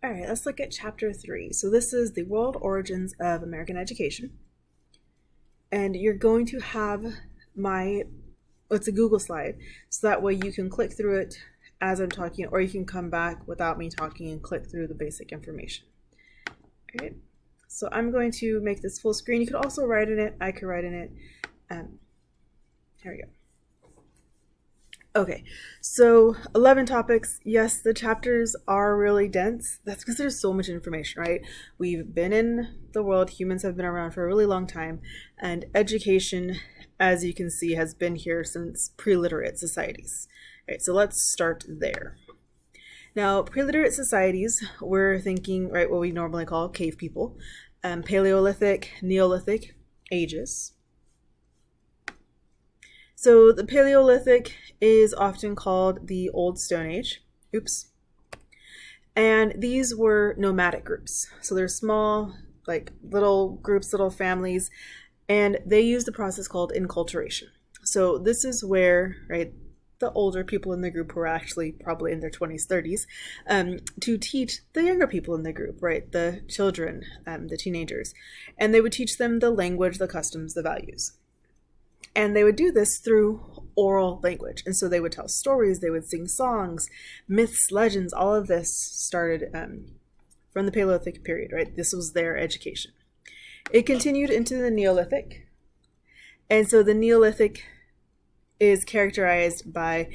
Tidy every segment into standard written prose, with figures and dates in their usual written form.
All right, let's look at chapter 3. So this is the world origins of American education. And you're going to have it's a Google slide, so that way you can click through it as I'm talking, or you can come back without me talking and click through the basic information. All right, so I'm going to make this full screen. You could also write in it. I could write in it. Here we go. Okay, so 11 topics. Yes, the chapters are really dense. That's because there's so much information, right? We've been in the world, humans have been around for a really long time, and education, as you can see, has been here since pre-literate societies. All right, so let's start there. Now, pre-literate societies, we're thinking, right, what we normally call cave people, Paleolithic, Neolithic ages. So the Paleolithic is often called the Old Stone Age. Oops. And these were nomadic groups. So they're small, like little groups, little families, and they used a process called enculturation. So this is where, right, the older people in the group who are actually probably in their 20s, 30s, to teach the younger people in the group, right, the children, the teenagers. And they would teach them the language, the customs, the values. And they would do this through oral language. And so they would tell stories, they would sing songs, myths, legends, all of this started from the Paleolithic period, right? This was their education. It continued into the Neolithic. And so the Neolithic is characterized by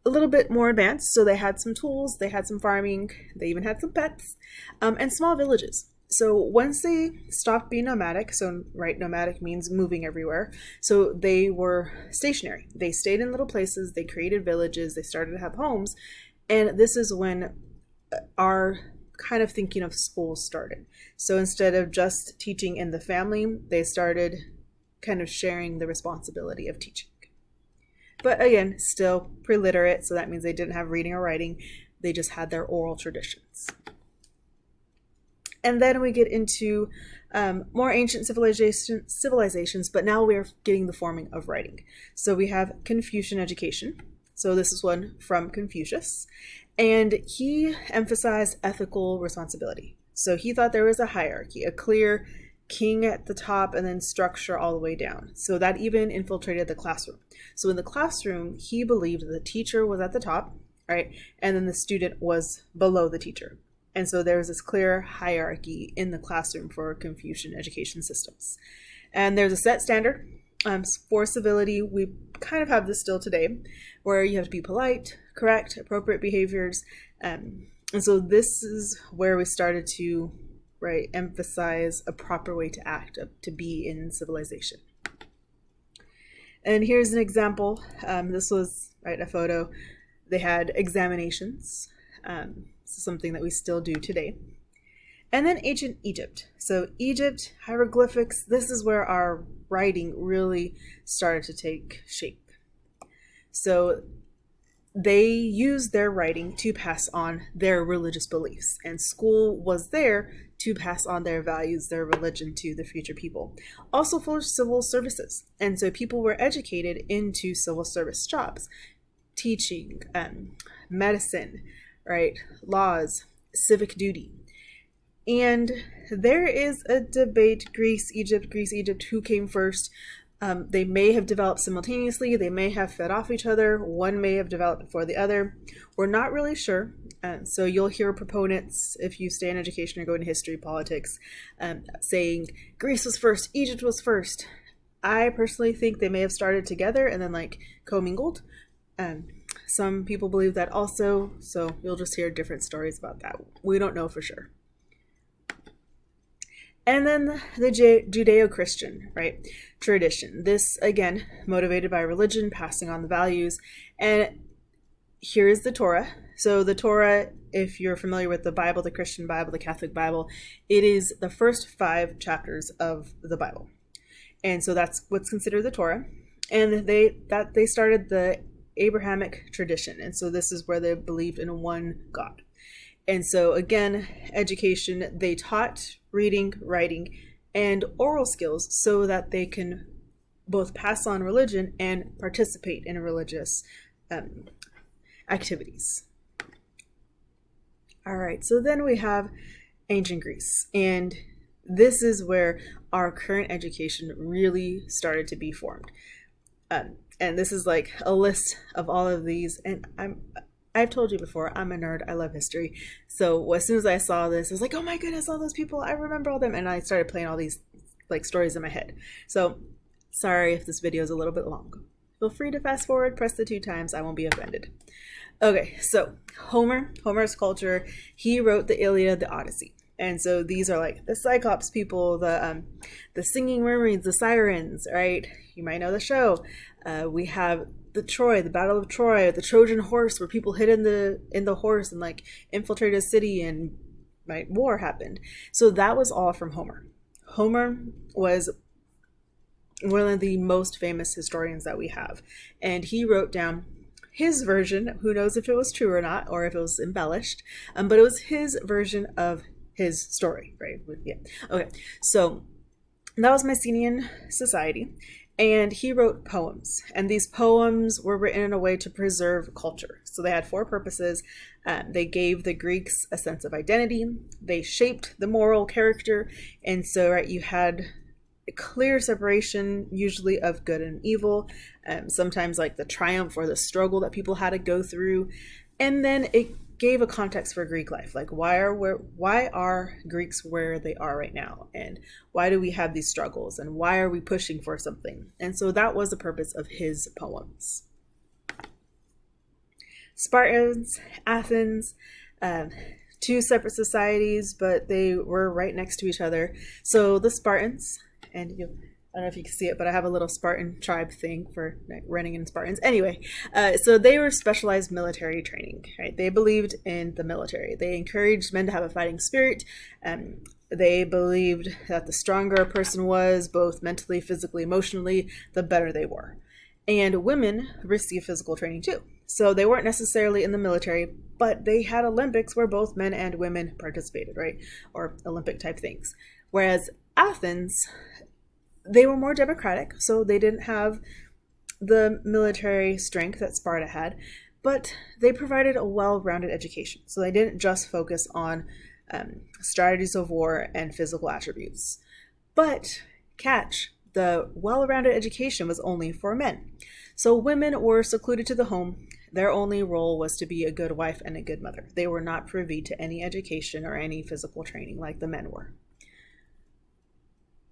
a little bit more advanced. So they had some tools, they had some farming, they even had some pets, and small villages. So once they stopped being nomadic, so right, nomadic means moving everywhere. So they were stationary. They stayed in little places, they created villages, they started to have homes. And this is when our kind of thinking of schools started. So instead of just teaching in the family, they started kind of sharing the responsibility of teaching. But again, still pre-literate, so that means they didn't have reading or writing. They just had their oral traditions. And then we get into more ancient civilizations, but now we're getting the forming of writing. So we have Confucian education. So this is one from Confucius. And he emphasized ethical responsibility. So he thought there was a hierarchy, a clear king at the top and then structure all the way down. So that even infiltrated the classroom. So in the classroom, he believed the teacher was at the top, right? And then the student was below the teacher. And so there's this clear hierarchy in the classroom for Confucian education systems. And there's a set standard for civility. We kind of have this still today, where you have to be polite, correct, appropriate behaviors. And so this is where we started to, right, emphasize a proper way to act, to be in civilization. And here's an example. This was, right, a photo. They had examinations. Something that we still do today. And then ancient Egypt. So Egypt, hieroglyphics, this is where our writing really started to take shape. So they used their writing to pass on their religious beliefs, and school was there to pass on their values, their religion to the future people. Also for civil services. And so people were educated into civil service jobs, teaching, medicine, right, laws, civic duty. And there is a debate, Greece, Egypt, who came first. They may have developed simultaneously, they may have fed off each other, one may have developed before the other. We're not really sure. So you'll hear proponents, if you stay in education or go into history, politics, saying Greece was first, Egypt was first. I personally think they may have started together and then like commingled. Some people believe that also, so you'll just hear different stories about that. We don't know for sure. And then the Judeo-Christian, right, tradition. This, again, motivated by religion, passing on the values. And here's the Torah. So the Torah, if you're familiar with the Bible, the Christian Bible, the Catholic Bible, it is the first 5 chapters of the Bible. And so that's what's considered the Torah. And they started the Abrahamic tradition. And so this is where they believed in one God. And so again, education, they taught reading, writing, and oral skills so that they can both pass on religion and participate in religious activities. All right, so then we have ancient Greece, and this is where our current education really started to be formed. And this is like a list of all of these, and I've told you before, I'm a nerd. I love history. So as soon as I saw this, I was like, oh my goodness, all those people, I remember all them. And I started playing all these like stories in my head. So sorry if this video is a little bit long. Feel free to fast forward, press the 2 times. I won't be offended. Okay, so Homer's culture, he wrote the Iliad, the Odyssey. And so these are like the Cyclops people, the singing mermaids, the sirens, right? You might know the show. We have the Battle of Troy, the Trojan horse, where people hid in the horse and like infiltrated a city, and right, war happened. So that was all from Homer. Homer was one of the most famous historians that we have, and he wrote down his version. Who knows if it was true or not, or if it was embellished, but it was his version of his story, right? Yeah. Okay, so that was Mycenaean society, and he wrote poems, and these poems were written in a way to preserve culture. So they had 4 purposes. They gave the Greeks a sense of identity. They shaped the moral character, and so right, you had a clear separation, usually of good and evil. Sometimes like the triumph or the struggle that people had to go through, and then it gave a context for Greek life, like why are Greeks where they are right now, and why do we have these struggles, and why are we pushing for something? And so that was the purpose of his poems. Spartans, Athens, 2 separate societies, but they were right next to each other. So the Spartans, and I don't know if you can see it, but I have a little Spartan tribe thing for running in Spartans. Anyway, so they were specialized military training, right? They believed in the military. They encouraged men to have a fighting spirit. They believed that the stronger a person was, both mentally, physically, emotionally, the better they were. And women received physical training too. So they weren't necessarily in the military, but they had Olympics where both men and women participated, right? Or Olympic type things. Whereas Athens, they were more democratic, so they didn't have the military strength that Sparta had, but they provided a well-rounded education. So they didn't just focus on strategies of war and physical attributes. But catch, the well-rounded education was only for men. So women were secluded to the home. Their only role was to be a good wife and a good mother. They were not privy to any education or any physical training like the men were.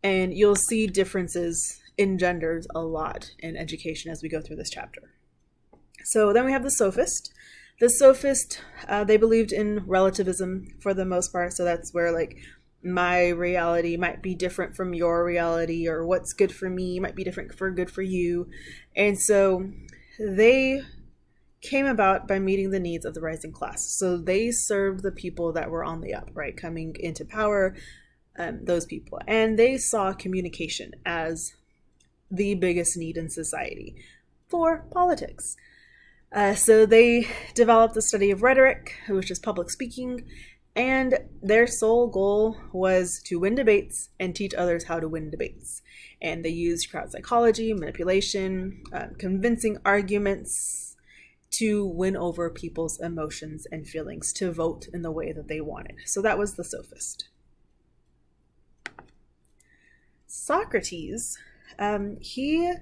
And you'll see differences in genders a lot in education as we go through this chapter. So then we have the sophist. The sophist, they believed in relativism for the most part. So that's where like my reality might be different from your reality, or what's good for me might be different for good for you. And so they came about by meeting the needs of the rising class. So they served the people that were on the up, right? Coming into power, those people. And they saw communication as the biggest need in society for politics. So they developed the study of rhetoric, which is public speaking, and their sole goal was to win debates and teach others how to win debates. And they used crowd psychology, manipulation, convincing arguments to win over people's emotions and feelings to vote in the way that they wanted. So that was the sophist. Socrates, he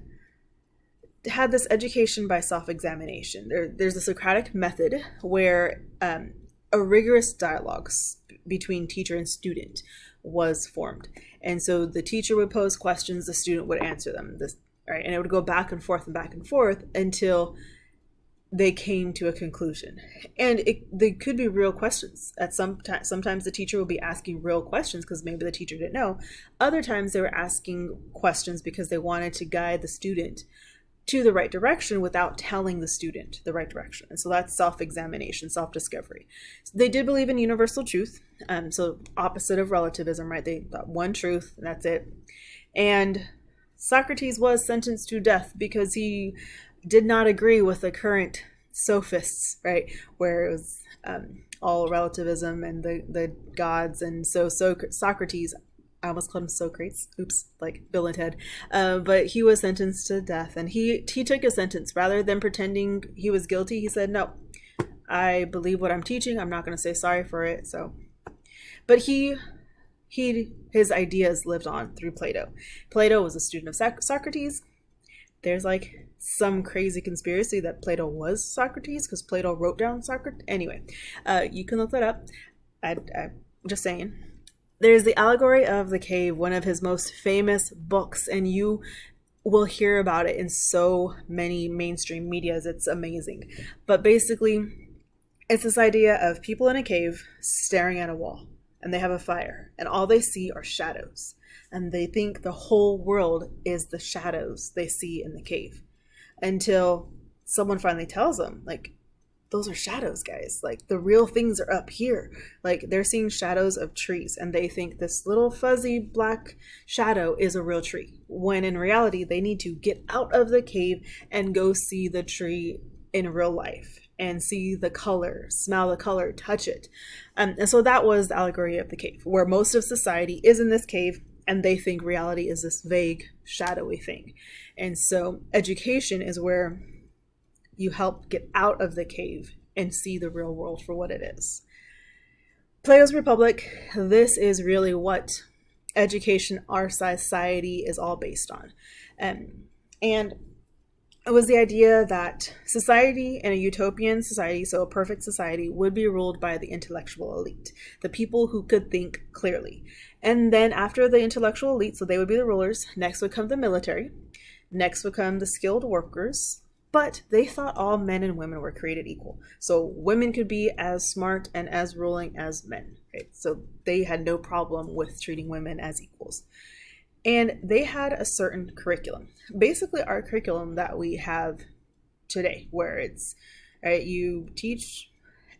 had this education by self-examination. There's a Socratic method where a rigorous dialogue between teacher and student was formed. And so the teacher would pose questions, the student would answer them, right? And it would go back and forth until they came to a conclusion. And they could be real questions. Sometimes the teacher will be asking real questions because maybe the teacher didn't know. Other times they were asking questions because they wanted to guide the student to the right direction without telling the student the right direction. And so that's self-examination, self-discovery. So they did believe in universal truth. So opposite of relativism, right? They thought one truth, and that's it. And Socrates was sentenced to death because he did not agree with the current sophists, right? Where it was all relativism and the gods. And so Socrates, I almost called him Socrates. Oops, like Bill and Ted. But he was sentenced to death, and he took a sentence. Rather than pretending he was guilty, he said, no, I believe what I'm teaching. I'm not going to say sorry for it. So, but his ideas lived on through Plato. Plato was a student of Socrates. There's like some crazy conspiracy that Plato was Socrates because Plato wrote down Socrates. Anyway, you can look that up. I'm just saying. There's the allegory of the cave, one of his most famous books, and you will hear about it in so many mainstream medias. It's amazing. But basically, it's this idea of people in a cave staring at a wall, and they have a fire, and all they see are shadows. And they think the whole world is the shadows they see in the cave, until someone finally tells them, like, those are shadows, guys. Like, the real things are up here. Like, they're seeing shadows of trees, and they think this little fuzzy black shadow is a real tree, when in reality they need to get out of the cave and go see the tree in real life and see the color, smell the color, touch it. And so that was the allegory of the cave, where most of society is in this cave, and they think reality is this vague, shadowy thing. And so education is where you help get out of the cave and see the real world for what it is. Plato's Republic, this is really what education, our society is all based on. And it was the idea that society in a utopian society, so a perfect society, would be ruled by the intellectual elite, the people who could think clearly. And then after the intellectual elite, so they would be the rulers, next would come the military, next would come the skilled workers. But they thought all men and women were created equal. So women could be as smart and as ruling as men. Right? So they had no problem with treating women as equals. And they had a certain curriculum. Basically our curriculum that we have today, where it's, right, you teach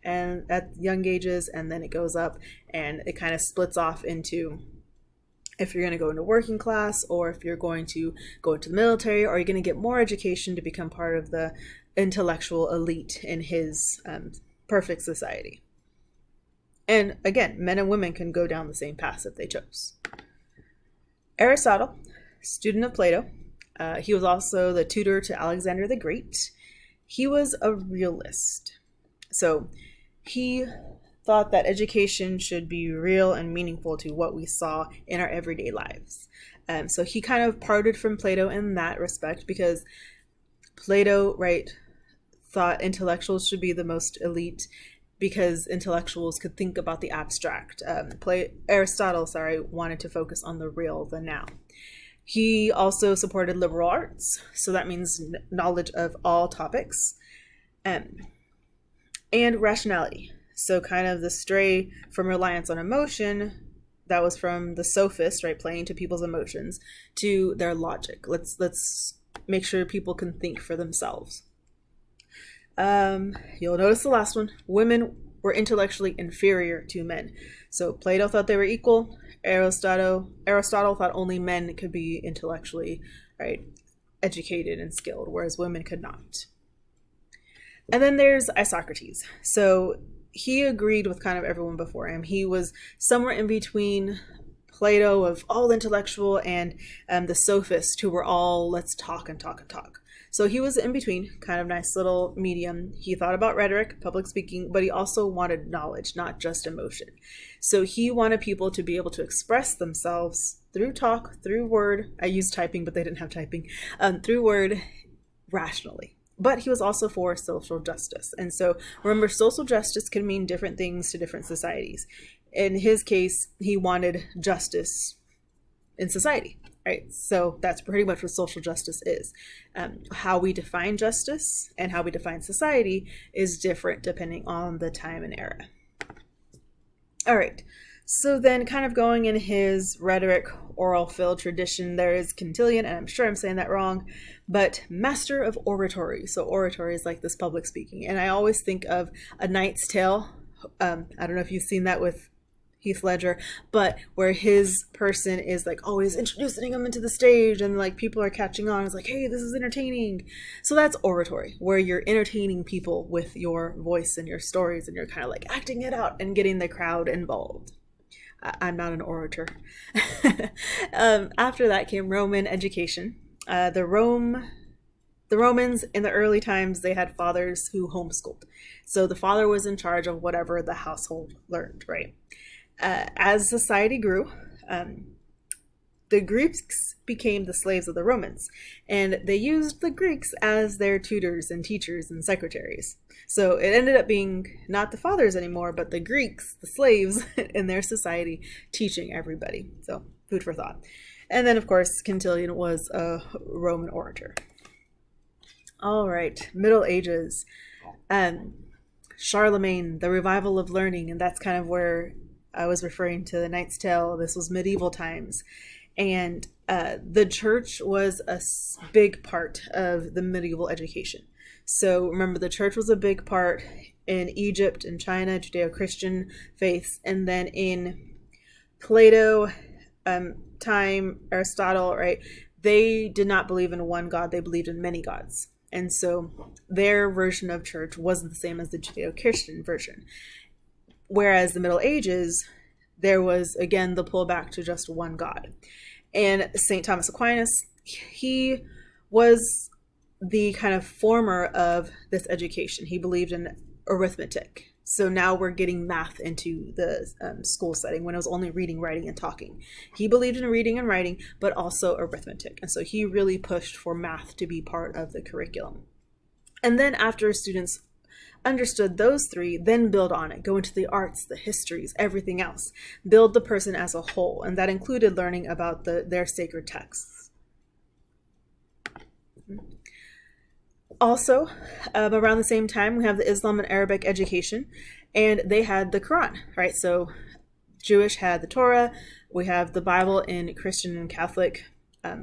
and at young ages, and then it goes up and it kind of splits off into if you're going to go into working class, or if you're going to go into the military, or you're going to get more education to become part of the intellectual elite in his perfect society. And again, men and women can go down the same path if they chose. Aristotle, student of Plato, he was also the tutor to Alexander the Great. He was a realist. So he thought that education should be real and meaningful to what we saw in our everyday lives. So he kind of parted from Plato in that respect, because Plato, right, thought intellectuals should be the most elite because intellectuals could think about the abstract. Aristotle, wanted to focus on the real, the now. He also supported liberal arts, so that means knowledge of all topics, and rationality. So kind of the stray from reliance on emotion, that was from the sophist, right, playing to people's emotions, to their logic. Let's make sure people can think for themselves. You'll notice the last one. Women were intellectually inferior to men. So Plato thought they were equal. Aristotle thought only men could be intellectually, right, educated and skilled, whereas women could not. And then there's Isocrates. So he agreed with kind of everyone before him. He was somewhere in between Plato of all intellectual and the sophists who were all let's talk and talk and talk. So he was in between, kind of nice little medium. He thought about rhetoric, public speaking, but he also wanted knowledge, not just emotion. So he wanted people to be able to express themselves through talk, through word. I used typing, but they didn't have typing. Through word, rationally. But he was also for social justice. And so remember, social justice can mean different things to different societies. In his case, he wanted justice in society, right? So that's pretty much what social justice is. How we define justice and how we define society is different depending on the time and era. All right. So then kind of going in his rhetoric oral filled tradition, there is Quintilian, and I'm sure I'm saying that wrong, but master of oratory. So oratory is like this public speaking. And I always think of A Knight's Tale. I don't know if you've seen that with Heath Ledger, but where his person is like always introducing him into the stage and like people are catching on. It's like, hey, this is entertaining. So that's oratory, where you're entertaining people with your voice and your stories, and you're kind of like acting it out and getting the crowd involved. I'm not an orator. After that came Roman education. The Rome The Romans in the early times, they had fathers who homeschooled. So the father was in charge of whatever the household learned, right? As society grew, the Greeks became the slaves of the Romans, and they used the Greeks as their tutors and teachers and secretaries. So it ended up being not the fathers anymore, but the Greeks, the slaves in their society, teaching everybody. So food for thought. And then, of course, Quintilian was a Roman orator. All right, Middle Ages. Charlemagne, the revival of learning, and that's kind of where I was referring to the Knight's Tale. This was medieval times. And the church was a big part of the medieval education. So remember, the church was a big part in Egypt and China, Judeo-Christian faiths. And then in Plato, time, Aristotle, right? They did not believe in one God. They believed in many gods. And so their version of church wasn't the same as the Judeo-Christian version. Whereas the Middle Ages, there was, again, the pullback to just one God. And St. Thomas Aquinas, he was the kind of former of this education. He believed in arithmetic. So now we're getting math into the school setting when it was only reading, writing, and talking. He believed in reading and writing, but also arithmetic. And so he really pushed for math to be part of the curriculum. And then after students understood those three, then build on it, go into the arts, the histories, everything else, build the person as a whole. And that included learning about their sacred texts. Also, around the same time, we have the Islam and Arabic education, and they had the Quran, right? So Jewish had the Torah, we have the Bible in Christian and Catholic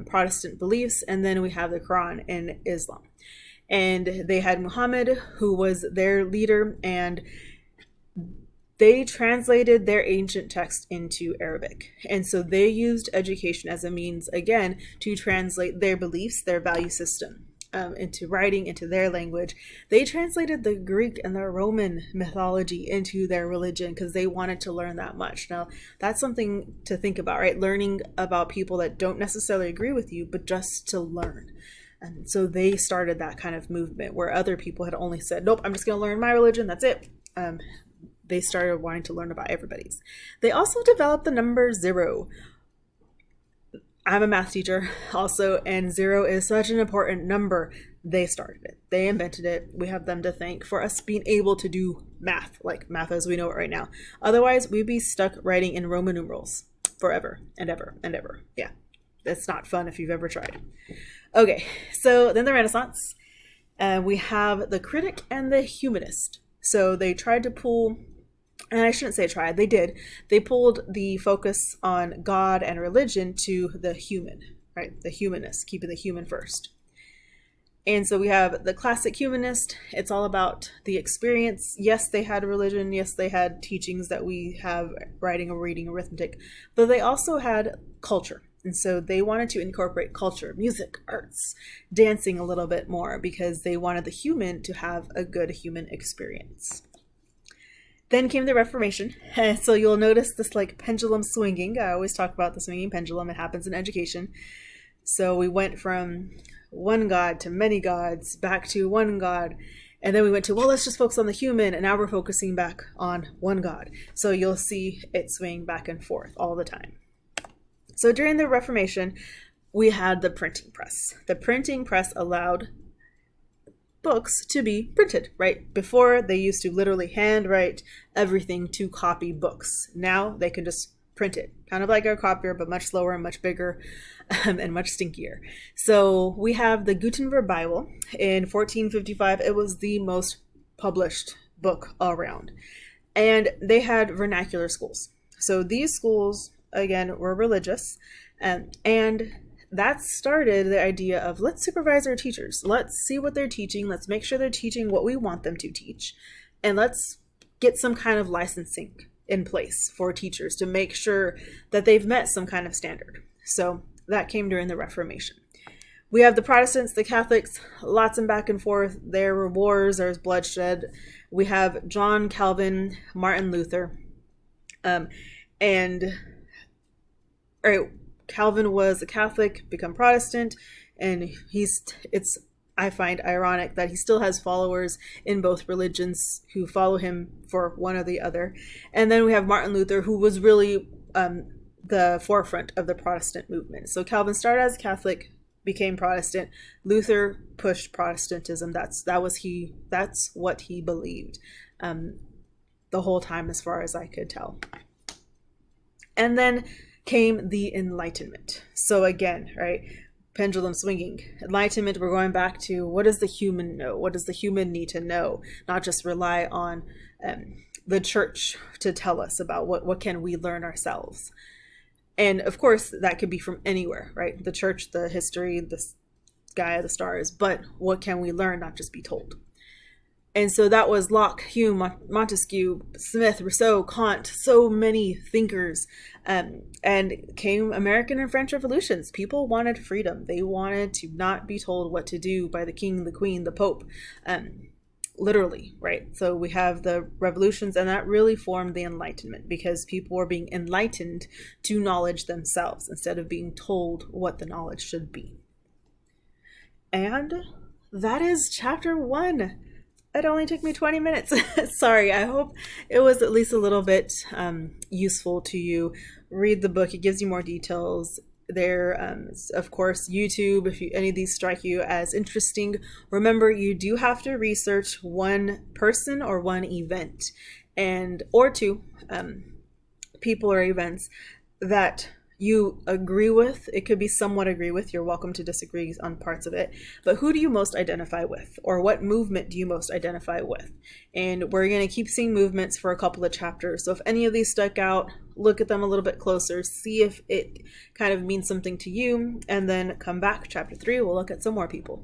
Protestant beliefs, and then we have the Quran in Islam. And they had Muhammad, who was their leader, and they translated their ancient text into Arabic. And so they used education as a means, again, to translate their beliefs, their value system, into writing, into their language. They translated the Greek and the Roman mythology into their religion because they wanted to learn that much. Now, that's something to think about, right? Learning about people that don't necessarily agree with you, but just to learn. And so they started that kind of movement where other people had only said, nope, I'm just going to learn my religion, that's it. They started wanting to learn about everybody's. They also developed the number 0. I'm a math teacher also, and 0 is such an important number. They started it. They invented it. We have them to thank for us being able to do math, like math as we know it right now. Otherwise, we'd be stuck writing in Roman numerals forever and ever and ever. Yeah, that's not fun if you've ever tried. Okay, so then the Renaissance. We have the critic and the humanist. So they tried to pull, and I shouldn't say tried, they did. They pulled the focus on God and religion to the human, right? The humanist, keeping the human first. And so we have the classic humanist. It's all about the experience. Yes, they had religion. Yes, they had teachings that we have, writing or reading, arithmetic, but they also had culture. And so they wanted to incorporate culture, music, arts, dancing a little bit more because they wanted the human to have a good human experience. Then came the Reformation. So you'll notice this like pendulum swinging. I always talk about the swinging pendulum. It happens in education. So we went from one God to many gods, back to one God. And then we went to, well, let's just focus on the human. And now we're focusing back on one God. So you'll see it swing back and forth all the time. So during the Reformation, we had the printing press. The printing press allowed books to be printed, right? Before, they used to literally handwrite everything to copy books. Now they can just print it, kind of like a copier, but much slower and much bigger and much stinkier. So we have the Gutenberg Bible in 1455. It was the most published book all around. And they had vernacular schools. So these schools, again, were religious, and that started the idea of let's supervise our teachers. Let's see what they're teaching. Let's make sure they're teaching what we want them to teach. And let's get some kind of licensing in place for teachers to make sure that they've met some kind of standard. So that came during the Reformation. We have the Protestants, the Catholics, lots of back and forth. There were wars, there was bloodshed. We have John Calvin, Martin Luther, Calvin was a Catholic, become Protestant, and I find ironic that he still has followers in both religions who follow him for one or the other. And then we have Martin Luther, who was really the forefront of the Protestant movement. So Calvin started as Catholic, became Protestant. Luther pushed Protestantism. That's what he believed the whole time, as far as I could tell. And then came the Enlightenment. So again, right, pendulum swinging. Enlightenment, we're going back to, what does the human know? What does the human need to know? Not just rely on the church to tell us about what can we learn ourselves. And of course, that could be from anywhere, right? The church, the history, the sky, the stars, but what can we learn, not just be told? And so that was Locke, Hume, Montesquieu, Smith, Rousseau, Kant, so many thinkers, and came American and French revolutions. People wanted freedom. They wanted to not be told what to do by the king, the queen, the pope, literally, right? So we have the revolutions, and that really formed the Enlightenment, because people were being enlightened to knowledge themselves instead of being told what the knowledge should be. And that is chapter 1. It only took me 20 minutes. Sorry, I hope it was at least a little bit useful to you. Read the book. It gives you more details. There, of course, YouTube, if any of these strike you as interesting, remember you do have to research one person or one event, or two people or events that you agree with. It could be somewhat agree with. You're welcome to disagree on parts of it. But who do you most identify with? Or what movement do you most identify with? And we're going to keep seeing movements for a couple of chapters. So if any of these stuck out, look at them a little bit closer. See if it kind of means something to you. And then come back. Chapter 3, we'll look at some more people.